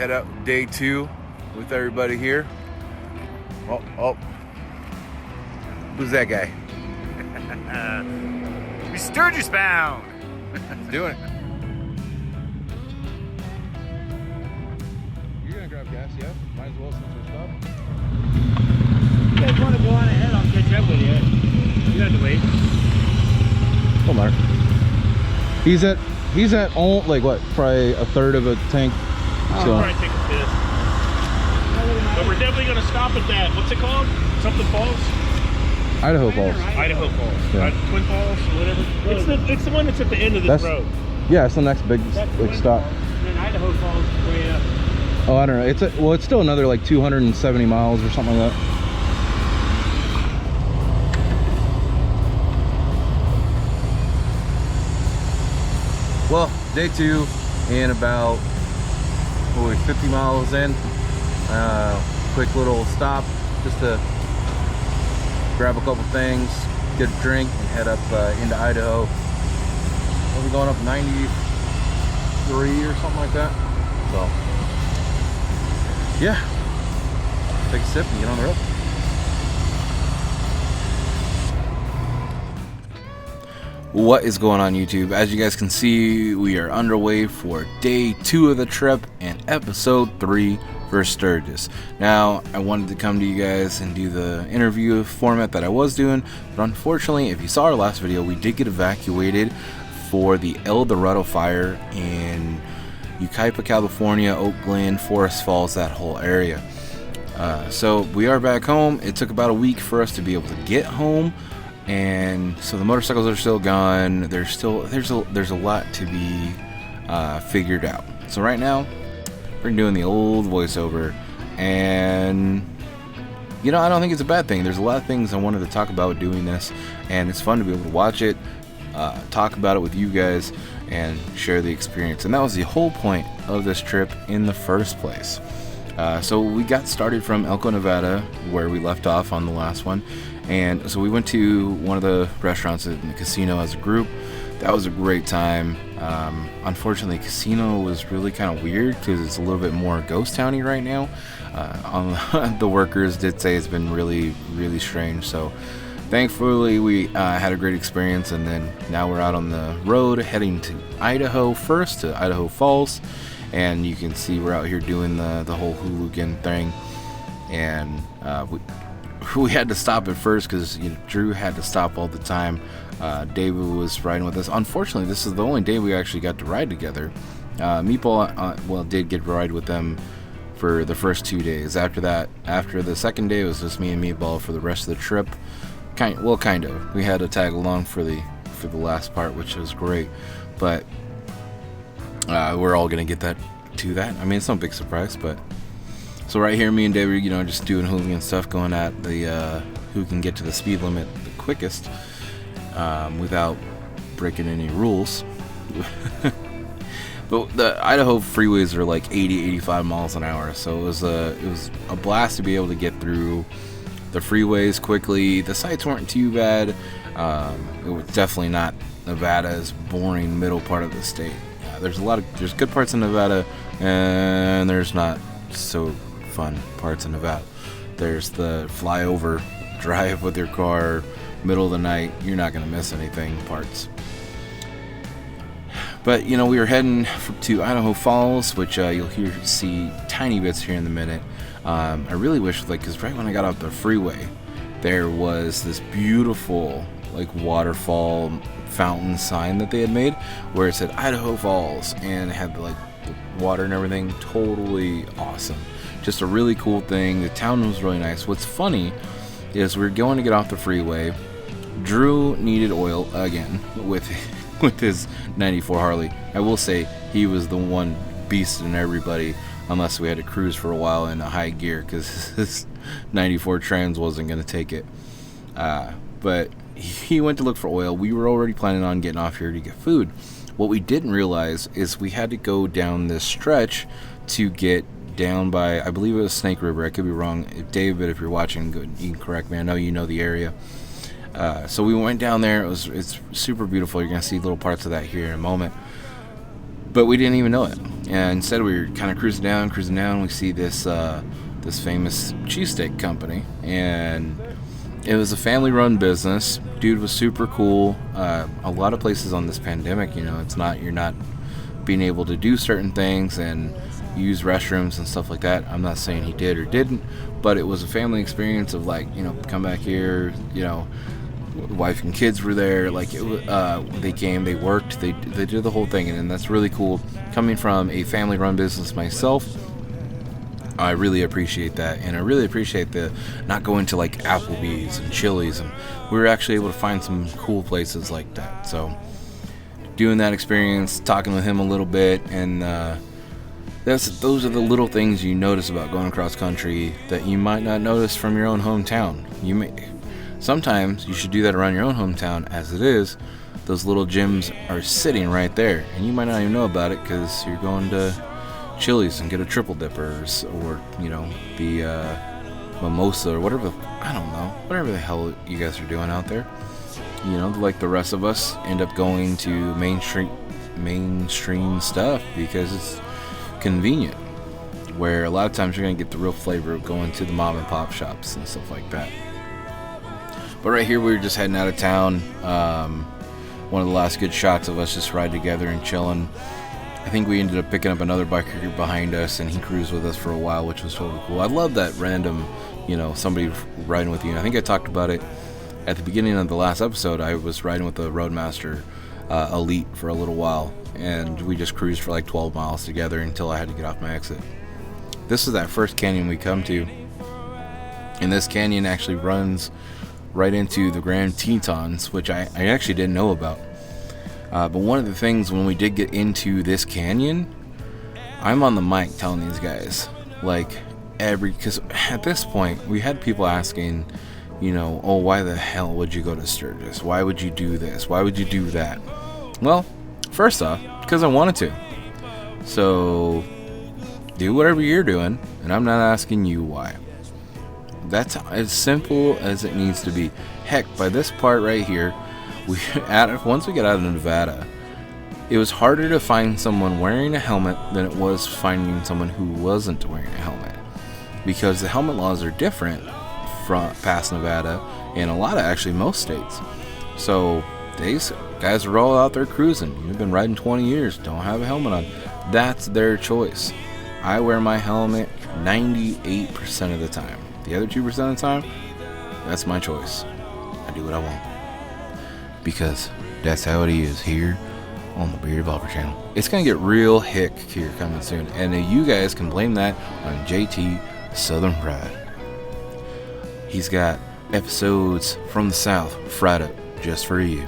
head up day 2 with everybody here. Oh, who's that guy? We Sturgis bound. He's doing it. You're gonna grab gas, yeah? Might as well since we're stopped. You guys want to go on ahead? I'll catch up with you. You have to wait. Don't matter. He's at all, like what, probably a third of a tank. So I'll probably take a piss. But we're definitely gonna stop at that. What's it called? Something Falls? Idaho Falls. Idaho Falls. Yeah. Twin Falls, whatever. It's the one that's at the end of this road. Yeah, it's the next big stop. Falls, and then Idaho Falls is way up. Oh, I don't know. It's still another like 270 miles or something like that. Well, day 2 and about 50 miles in. Quick little stop just to grab a couple things, get a drink, and head up into Idaho. We'll be going up 93 or something like that. So, yeah, take a sip and get on the road. What is going on, YouTube? As you guys can see, we are underway for day 2 of the trip and episode 3 for Sturgis. Now, I wanted to come to you guys and do the interview format that I was doing, but unfortunately, if you saw our last video, we did get evacuated for the El Dorado fire in Yucaipa, California, Oak Glen, Forest Falls, that whole area. So we are back home. It took about a week for us to be able to get home. And so the motorcycles are still gone. There's a lot to be figured out. So right now we're doing the old voiceover, and you know, I don't think it's a bad thing. There's a lot of things I wanted to talk about doing this, and it's fun to be able to watch it, talk about it with you guys, and share the experience. And that was the whole point of this trip in the first place. So we got started from Elko, Nevada, where we left off on the last one. And so we went to one of the restaurants in the casino as a group. That was a great time. Unfortunately, casino was really kind of weird because it's a little bit more ghost towny right now. The workers did say it's been really, really strange. So thankfully, we had a great experience. And then now we're out on the road heading to Idaho first, to Idaho Falls. And you can see we're out here doing the whole hooligan thing. And we had to stop at first because Drew had to stop all the time. David was riding with us. Unfortunately, this is the only day we actually got to ride together. Meatball, did get to ride with them for the first 2 days. After the second day, it was just me and Meatball for the rest of the trip. Kind of. We had to tag along for the last part, which was great. But we're all gonna get to that. I mean, it's no big surprise, but. So right here, me and David, just doing hooligan stuff, going at the who can get to the speed limit the quickest without breaking any rules. But the Idaho freeways are like 80, 85 miles an hour, so it was a blast to be able to get through the freeways quickly. The sights weren't too bad. It was definitely not Nevada's boring middle part of the state. There's good parts in Nevada, and there's not so fun parts in Nevada. There's the flyover drive with your car, middle of the night, you're not going to miss anything parts. But we were heading to Idaho Falls, which you'll see tiny bits here in a minute. I really wish, because right when I got off the freeway, there was this beautiful waterfall fountain sign that they had made where it said Idaho Falls, and it had the water and everything. Totally awesome. Just a really cool thing. The town was really nice. What's funny is we were going to get off the freeway. Drew needed oil again with his 94 Harley. I will say he was the one beasting everybody, unless we had to cruise for a while in a high gear because his 94 Trans wasn't going to take it. But he went to look for oil. We were already planning on getting off here to get food. What we didn't realize is we had to go down this stretch to get down by, I believe it was Snake River. I could be wrong. David, if you're watching, you can correct me. I know you know the area. So we went down there. It's super beautiful. You're going to see little parts of that here in a moment. But we didn't even know it. And instead we were kind of cruising down. We see this this famous cheesesteak company, and it was a family-run business. Dude was super cool. A lot of places on this pandemic, it's not, you're not being able to do certain things and use restrooms and stuff like that. I'm not saying he did or didn't, but it was a family experience of like, come back here, wife and kids were there. Like they came, they worked, they did the whole thing, and that's really cool. Coming from a family-run business myself, I really appreciate that, and I really appreciate the not going to like Applebee's and Chili's, and we were actually able to find some cool places like that. So doing that experience, talking with him a little bit, and those are the little things you notice about going across country that you might not notice from your own hometown. Sometimes you should do that around your own hometown. As it is, those little gyms are sitting right there, and you might not even know about it because you're going to Chili's and get a triple dippers, or the mimosa, or whatever. I don't know, whatever the hell you guys are doing out there. Like the rest of us, end up going to mainstream stuff because it's convenient. Where a lot of times you're gonna get the real flavor of going to the mom and pop shops and stuff like that. But right here, we were just heading out of town. One of the last good shots of us just riding together and chilling. I think we ended up picking up another biker group behind us, and he cruised with us for a while, which was totally cool. I love that random, somebody riding with you. And I think I talked about it at the beginning of the last episode. I was riding with the Roadmaster Elite for a little while, and we just cruised for like 12 miles together until I had to get off my exit. This is that first canyon we come to, and this canyon actually runs right into the Grand Tetons, which I actually didn't know about. But one of the things when we did get into this canyon, I'm on the mic telling these guys, because at this point we had people asking, oh, why the hell would you go to Sturgis? Why would you do this? Why would you do that? Well, first off, because I wanted to. So do whatever you're doing, and I'm not asking you why. That's as simple as it needs to be. Heck, by this part right here, once we get out of Nevada, it was harder to find someone wearing a helmet than it was finding someone who wasn't wearing a helmet, because the helmet laws are different from past Nevada and most states. So these guys are all out there cruising. You've been riding 20 years, don't have a helmet on. That's their choice. I wear my helmet 98% of the time. The other 2% of the time, that's my choice. I do what I want, because that's how it is here on the Bearded Bobber channel. It's gonna get real hick here coming soon, and you guys can blame that on JT Southern Pride. He's got episodes from the South fried up just for you.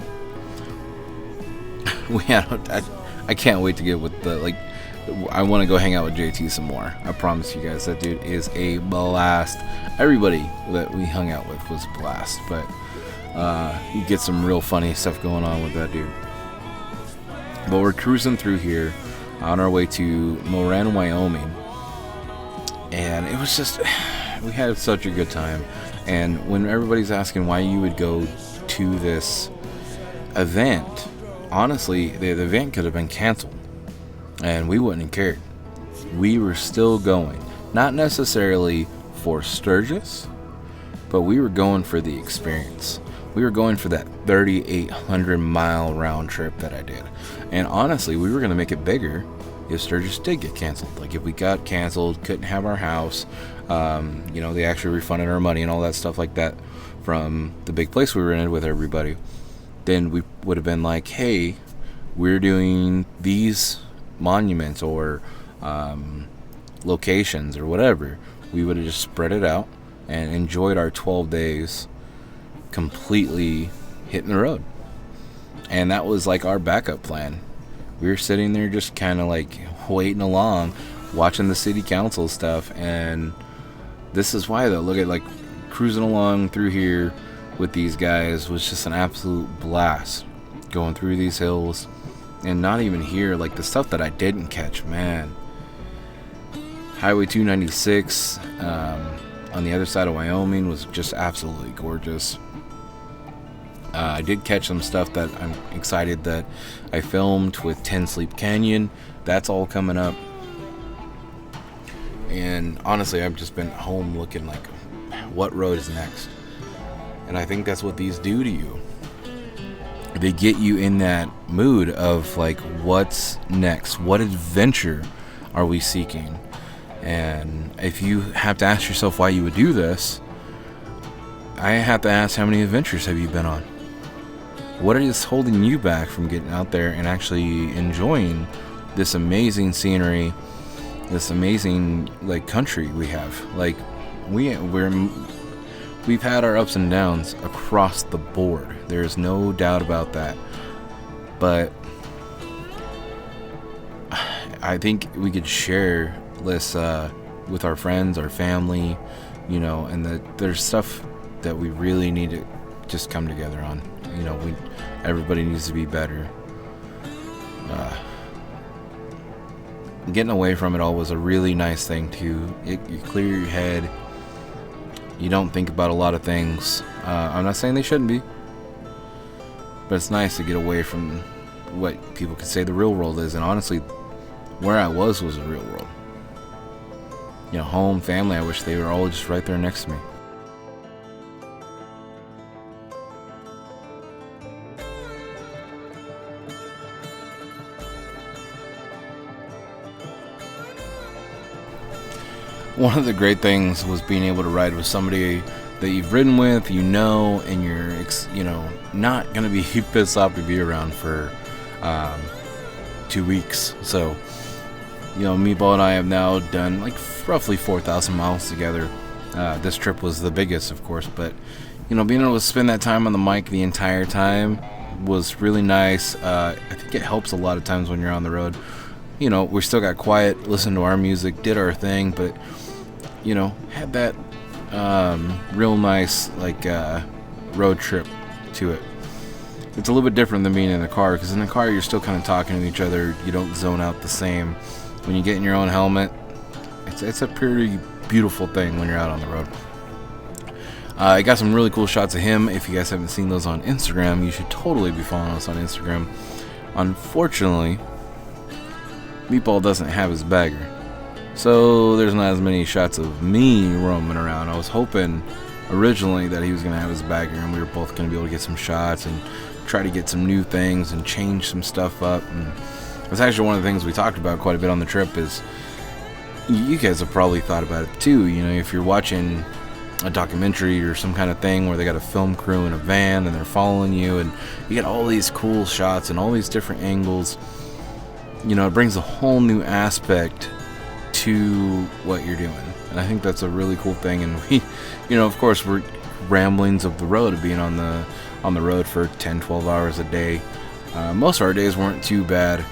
I can't wait to get with the I want to go hang out with JT some more. I promise you guys, that dude is a blast. Everybody that we hung out with was a blast, but you get some real funny stuff going on with that dude. But we're cruising through here on our way to Moran, Wyoming, and it was just, we had such a good time. And when everybody's asking why you would go to this event, honestly, the event could have been canceled and we wouldn't have cared. We were still going, not necessarily for Sturgis, but we were going for the experience. We were going for that 3,800 mile round trip that I did. And honestly, we were going to make it bigger if Sturgis did get canceled. Like if we got canceled, couldn't have our house, they actually refunded our money and all that stuff like that from the big place we were in with everybody, then we would have been like, hey, we're doing these monuments or locations or whatever. We would have just spread it out and enjoyed our 12 days completely hitting the road. And that was like our backup plan. We were sitting there just kind of like waiting along, watching the city council stuff. And this is why, though, look at like cruising along through here with these guys was just an absolute blast. Going through these hills and not even here, like the stuff that I didn't catch, man. Highway 296 on the other side of Wyoming was just absolutely gorgeous. I did catch some stuff that I'm excited that I filmed with 10 Sleep Canyon. That's all coming up. And honestly, I've just been home looking like, what road is next? And I think that's what these do to you. They get you in that mood of like, what's next? What adventure are we seeking? And if you have to ask yourself why you would do this, I have to ask, how many adventures have you been on? What is holding you back from getting out there and actually enjoying this amazing scenery, this amazing like country we have? Like we've had our ups and downs across the board. There's no doubt about that. But I think we could share this with our friends, our family, you know, and that there's stuff that we really need to just come together on. You know, everybody needs to be better. Getting away from it all was a really nice thing too. You clear your head. You don't think about a lot of things. I'm not saying they shouldn't be, but it's nice to get away from what people could say the real world is. And honestly, where I was the real world. You know, home, family, I wish they were all just right there next to me. One of the great things was being able to ride with somebody that you've ridden with, you know, and you're, you know, not going to be pissed off to be around for 2 weeks. So, you know, Meatball and I have now done like roughly 4,000 miles together. This trip was the biggest, of course, but, you know, being able to spend that time on the mic the entire time was really nice. I think it helps a lot of times when you're on the road. You know, we still got quiet, listened to our music, did our thing, but, you know, had that real nice, like, road trip to it. It's a little bit different than being in the car, because in the car you're still kind of talking to each other. You don't zone out the same. When you get in your own helmet, it's a pretty beautiful thing when you're out on the road. I got some really cool shots of him. If you guys haven't seen those on Instagram, you should totally be following us on Instagram. Unfortunately, Meatball doesn't have his bagger, so there's not as many shots of me roaming around. I was hoping originally that he was going to have his bagger and we were both going to be able to get some shots and try to get some new things and change some stuff up. And that's actually one of the things we talked about quite a bit on the trip. Is you guys have probably thought about it too. You know, if you're watching a documentary or some kind of thing where they got a film crew in a van and they're following you and you get all these cool shots and all these different angles, you know, it brings a whole new aspect to what you're doing. And I think that's a really cool thing. And we, you know, of course, we're ramblings of the road, of being on the road for 10-12 hours a day. Most of our days weren't too bad,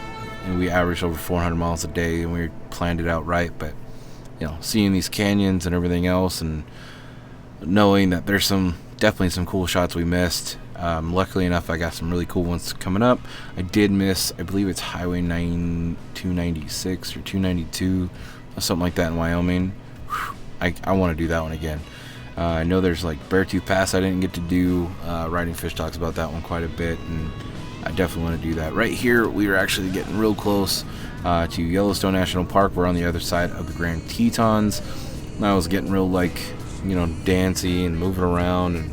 and we averaged over 400 miles a day, and we planned it out right. But, you know, seeing these canyons and everything else, and knowing that there's definitely some cool shots we missed. Luckily enough, I got some really cool ones coming up. I did miss, I believe it's Highway 296 or 292, or something like that in Wyoming. I want to do that one again. I know there's like Beartooth Pass I didn't get to do. Riding Fish talks about that one quite a bit, and I definitely want to do that. Right here, we were actually getting real close to Yellowstone National Park. We're on the other side of the Grand Tetons. And I was getting real, like, you know, dancey and moving around, and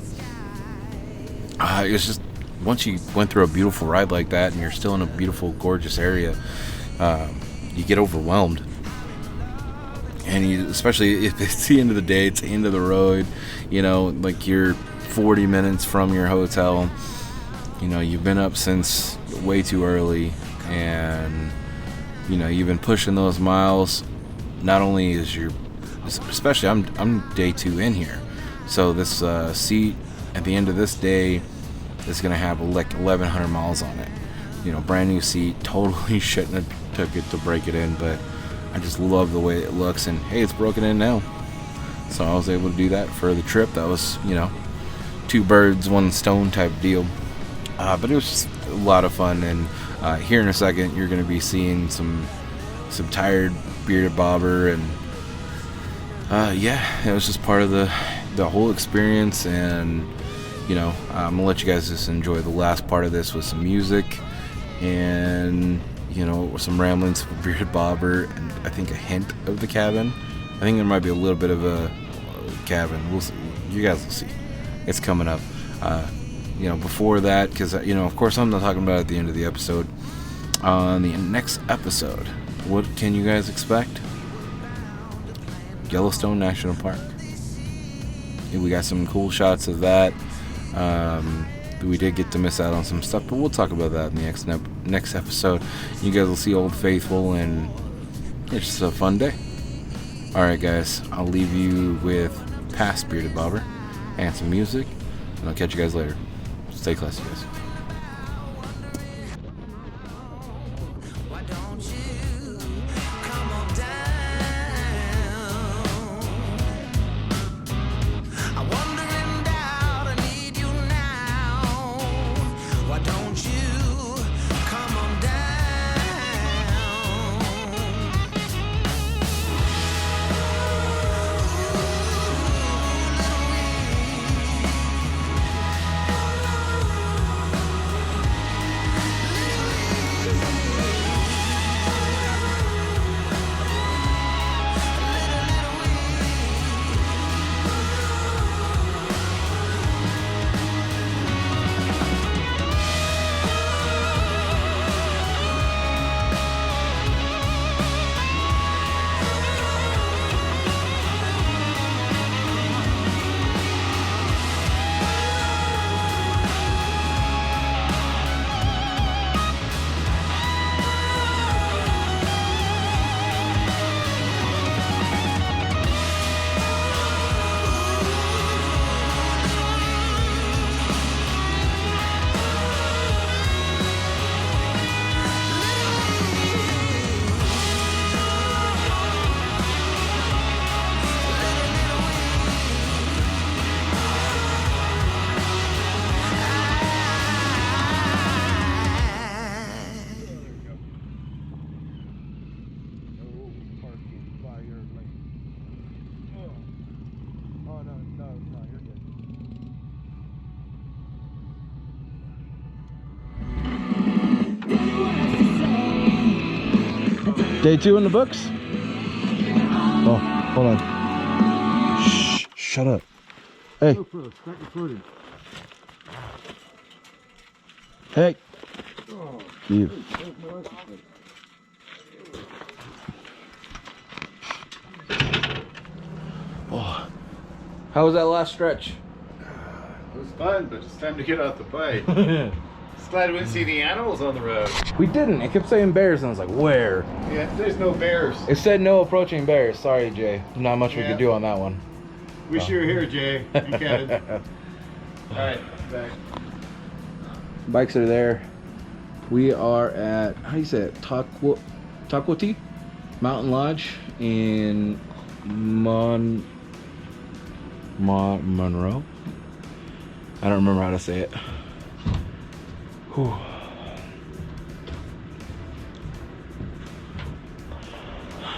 it was just, once you went through a beautiful ride like that and you're still in a beautiful, gorgeous area, you get overwhelmed. And you, especially if it's the end of the day, it's the end of the road, you know, like you're 40 minutes from your hotel, you know, you've been up since way too early, and, you know, you've been pushing those miles. Not only is especially I'm day 2 in here, so this seat at the end of this day is going to have like 1,100 miles on it. You know, brand new seat, totally shouldn't have took it to break it in, but I just love the way it looks, and hey, it's broken in now. So I was able to do that for the trip. That was, you know, 2 birds, 1 stone type deal. But it was just a lot of fun, and here in a second you're going to be seeing some tired bearded bobber, and yeah, it was just part of the whole experience. And you know, I'm gonna let you guys just enjoy the last part of this with some music and, you know, some ramblings of Bearded Bobber and I think a hint of the cabin. I think there might be a little bit of a cabin. We'll see. You guys will see. It's coming up. You know, before that, because, you know, of course I'm not talking about it at the end of the episode. On the next episode, what can you guys expect? Yellowstone National Park. We got some cool shots of that. We did get to miss out on some stuff, but we'll talk about that in the next episode. You guys will see Old Faithful, and it's just a fun day. Alright guys, I'll leave you with past Bearded Bobber and some music, and I'll catch you guys later. Stay classy, guys. Day 2 in the books? Oh, hold on. Shh, shut up. Hey. Hey. You. Oh. How was that last stretch? It was fun, but it's time to get out the bike. Just glad we didn't see the animals on the road. We didn't. It kept saying bears, and I was like, where? Yeah, there's no bears. It said no approaching bears. Sorry, Jay. Not much we could do on that one. Wish you were here, Jay. You can. Alright, back. Bikes are there. We are at, how do you say it? Taquati Mountain Lodge in Monroe. I don't remember how to say it. Whew.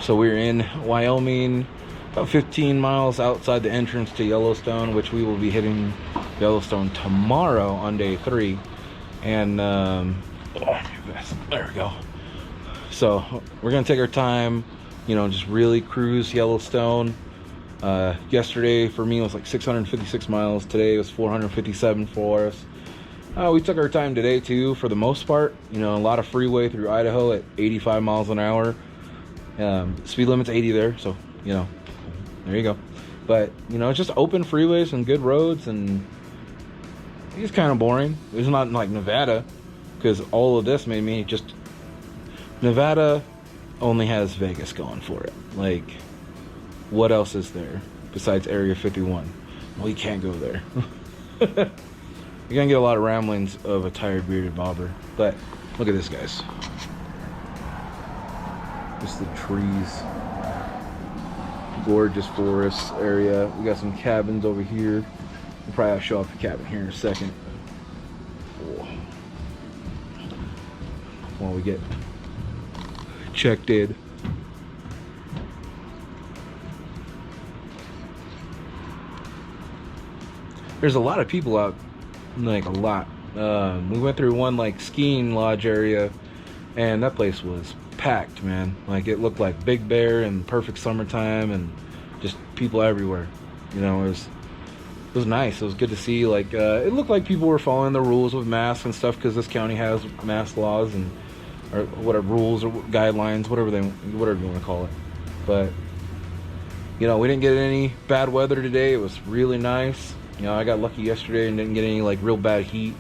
So we're in Wyoming, about 15 miles outside the entrance to Yellowstone, which we will be hitting Yellowstone tomorrow on day 3. And there we go. So we're gonna take our time, you know, just really cruise Yellowstone. Yesterday for me was like 656 miles. Today was 457 for us. We took our time today too, for the most part. You know, a lot of freeway through Idaho at 85 miles an hour. Speed limit's 80 there, so you know, there you go. But you know, it's just open freeways and good roads, and it's kind of boring. It's not like Nevada, because all of this made me just. Nevada only has Vegas going for it. Like, what else is there besides Area 51? Well, you can't go there. You're gonna get a lot of ramblings of a tired bearded bobber. But look at this, guys. Just the trees. Gorgeous forest area. We got some cabins over here. We'll probably show off the cabin here in a second. Oh. While we get checked in. There's a lot of people out like a lot. We went through one like skiing lodge area, and that place was packed, man. Like it looked like Big Bear in perfect summertime, and just people everywhere. You know, it was nice. It was good to see. Like it looked like people were following the rules with masks and stuff, because this county has mask laws and or whatever rules or guidelines, whatever you want to call it. But you know, we didn't get any bad weather today. It was really nice. You know, I got lucky yesterday and didn't get any like real bad heat.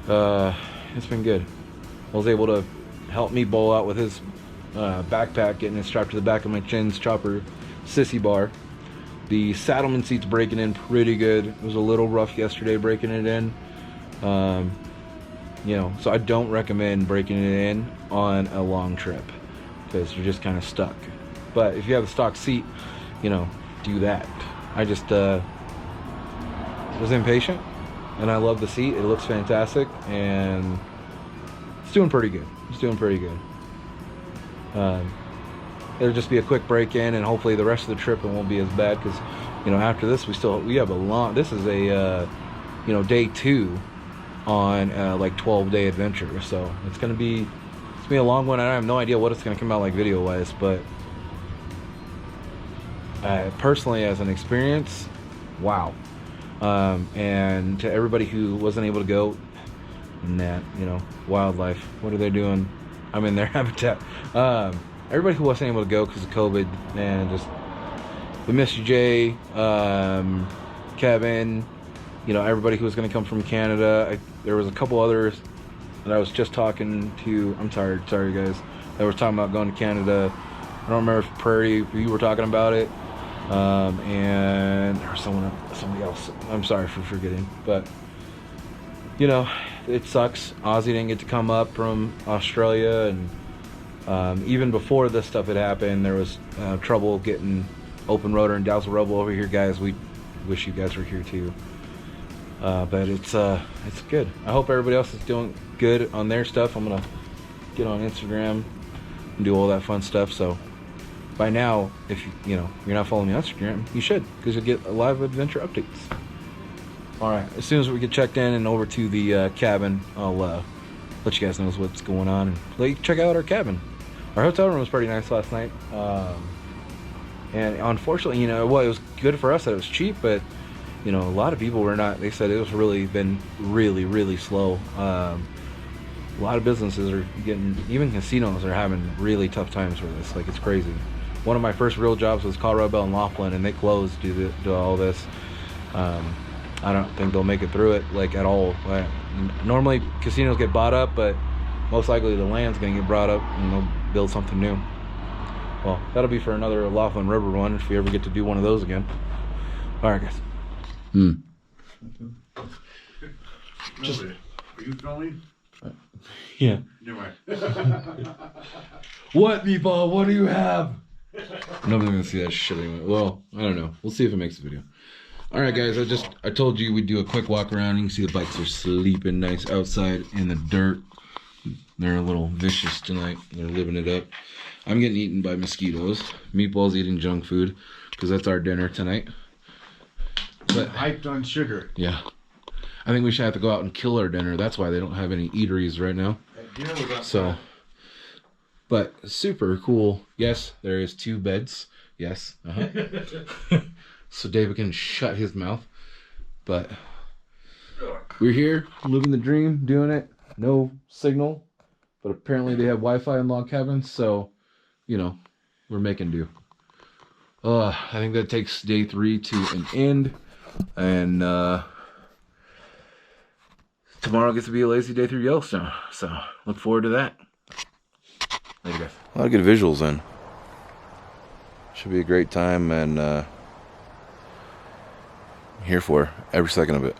It's been good. I was able to help me bowl out with his backpack, getting it strapped to the back of my Ginz Chopper sissy bar. The Saddlemen seat's breaking in pretty good. It was a little rough yesterday breaking it in. You know, so I don't recommend breaking it in on a long trip, because you're just kind of stuck. But if you have a stock seat, you know, do that. I just was impatient, and I love the seat. It looks fantastic, and it's doing pretty good. It's doing pretty good. It'll just be a quick break in, and hopefully the rest of the trip it won't be as bad, because you know, after this we have a long, this is a you know, day 2 on like 12-day adventure, so it's gonna be a long one. I have no idea what it's gonna come out like video wise, but personally, as an experience, wow. And to everybody who wasn't able to go, nah, you know, wildlife, what are they doing? I'm in their habitat. Everybody who wasn't able to go because of COVID, and just, we miss you, Jay, Kevin, you know, everybody who was going to come from Canada. There was a couple others that I was just talking to. I'm sorry guys, that were talking about going to Canada. I don't remember if Prairie, if you were talking about it, and there was somebody else. I'm sorry for forgetting, but you know, it sucks. Ozzy didn't get to come up from Australia, and even before this stuff had happened, there was trouble getting Open Rotor and Dousel Rebel over here, guys. We wish you guys were here too. But it's good. I hope everybody else is doing good on their stuff. I'm gonna get on Instagram and do all that fun stuff. So by now, if you're not following me on Instagram, you should, because you'll get live adventure updates. All right, as soon as we get checked in and over to the cabin, I'll let you guys know what's going on and let you check out our cabin. Our hotel room was pretty nice last night, and unfortunately, you know, well, it was good for us that it was cheap, but you know, a lot of people were not. They said it was been really slow. A lot of businesses are getting, even casinos are having really tough times for this. Like, it's crazy. One of my first real jobs was Colorado Bell and Laughlin, and they closed due to all this. I don't think they'll make it through it, like, at all. Normally casinos get bought up, but most likely the land's gonna get brought up and they'll build something new. Well, that'll be for another Laughlin River one if we ever get to do one of those again. All right, guys. Just, are you filming? Yeah. Never mind. What, Meatball? What do you have? Nobody's gonna see that shit anyway. Well, I don't know. We'll see if it makes the video. All right, guys. I told you we'd do a quick walk around. You can see the bikes are sleeping nice outside in the dirt. They're a little vicious tonight. They're living it up. I'm getting eaten by mosquitoes. Meatball's eating junk food because that's our dinner tonight. But hyped on sugar. Yeah. I think we should have to go out and kill our dinner. That's why they don't have any eateries right now. So, but super cool. Yes, there is 2 beds. Yes. So David can shut his mouth. But we're here, living the dream, doing it. No signal, but apparently they have Wi-Fi in log cabins, so you know, we're making do. I think that takes day 3 to an end, and tomorrow gets to be a lazy day through Yellowstone, so look forward to that. Later, guys. A lot of good visuals in. Should be a great time, and I'm here for every second of it.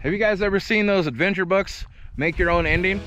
Have you guys ever seen those adventure books, Make Your Own Ending?